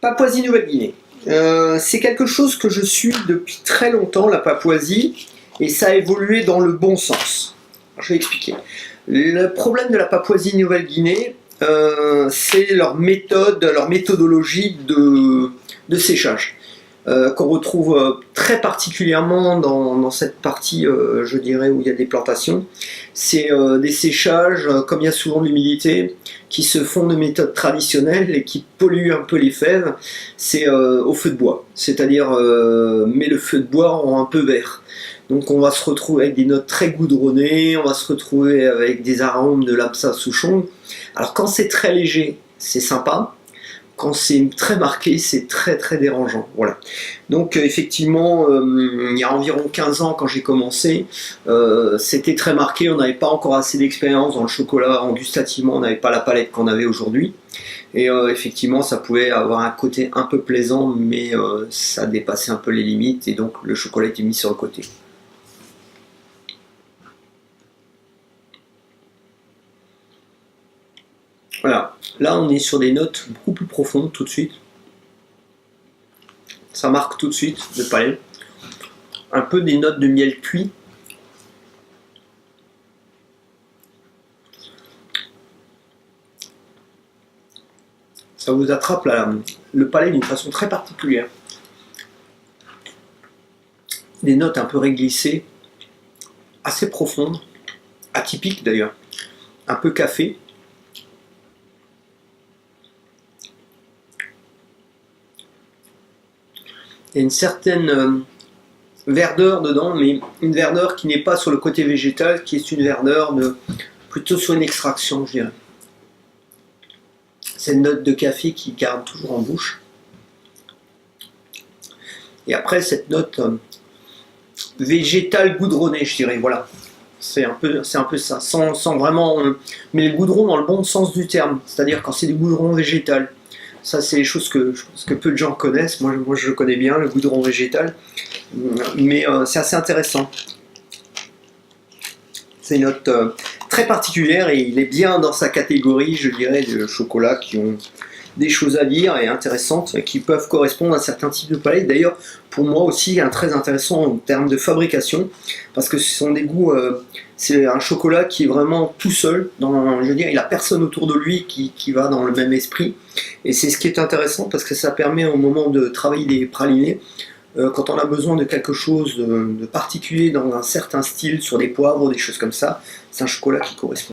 Papouasie-Nouvelle-Guinée. C'est quelque chose que je suis depuis très longtemps, la Papouasie, et ça a évolué dans le bon sens. Je vais expliquer. Le problème de la Papouasie-Nouvelle-Guinée, c'est leur méthode, leur méthodologie de séchage, qu'on retrouve très particulièrement dans cette partie, je dirais, où il y a des plantations. C'est des séchages, comme il y a souvent de l'humidité, qui se font de méthodes traditionnelles et qui polluent un peu les fèves. C'est au feu de bois, c'est-à-dire, mais le feu de bois rend un peu vert. Donc on va se retrouver avec des notes très goudronnées, on va se retrouver avec des arômes de l'Apsa Souchong. Alors quand c'est très léger, c'est sympa. Quand c'est très marqué, c'est très très dérangeant. Voilà. Donc effectivement, il y a environ 15 ans quand j'ai commencé, c'était très marqué, on n'avait pas encore assez d'expérience dans le chocolat, en gustativement, on n'avait pas la palette qu'on avait aujourd'hui. Et effectivement, ça pouvait avoir un côté un peu plaisant, mais ça dépassait un peu les limites, et donc le chocolat était mis sur le côté. Voilà, là on est sur des notes beaucoup plus profondes tout de suite. Ça marque tout de suite le palais. Un peu des notes de miel cuit. Ça vous attrape le palais d'une façon très particulière. Des notes un peu réglissées, assez profondes, atypiques d'ailleurs, un peu café. Il y a une certaine verdeur dedans, mais une verdeur qui n'est pas sur le côté végétal, qui est une verdeur plutôt sur une extraction, je dirais. C'est une note de café qui garde toujours en bouche. Et après, cette note végétale goudronnée, je dirais, voilà. C'est un peu ça, sans vraiment... mais le goudron dans le bon sens du terme, c'est-à-dire quand c'est du goudron végétal. Ça, c'est des choses que je pense que peu de gens connaissent. Moi je connais bien le goudron végétal, mais c'est assez intéressant. C'est une note très particulière et il est bien dans sa catégorie, je dirais, de chocolats qui ont des choses à dire et intéressantes, qui peuvent correspondre à certains types de palais. D'ailleurs, pour moi aussi, très intéressant en termes de fabrication, parce que ce sont des goûts... c'est un chocolat qui est vraiment tout seul, je veux dire, il n'a personne autour de lui qui va dans le même esprit. Et c'est ce qui est intéressant, parce que ça permet au moment de travailler des pralinés, quand on a besoin de quelque chose de particulier dans un certain style, sur des poivres ou des choses comme ça, c'est un chocolat qui correspond.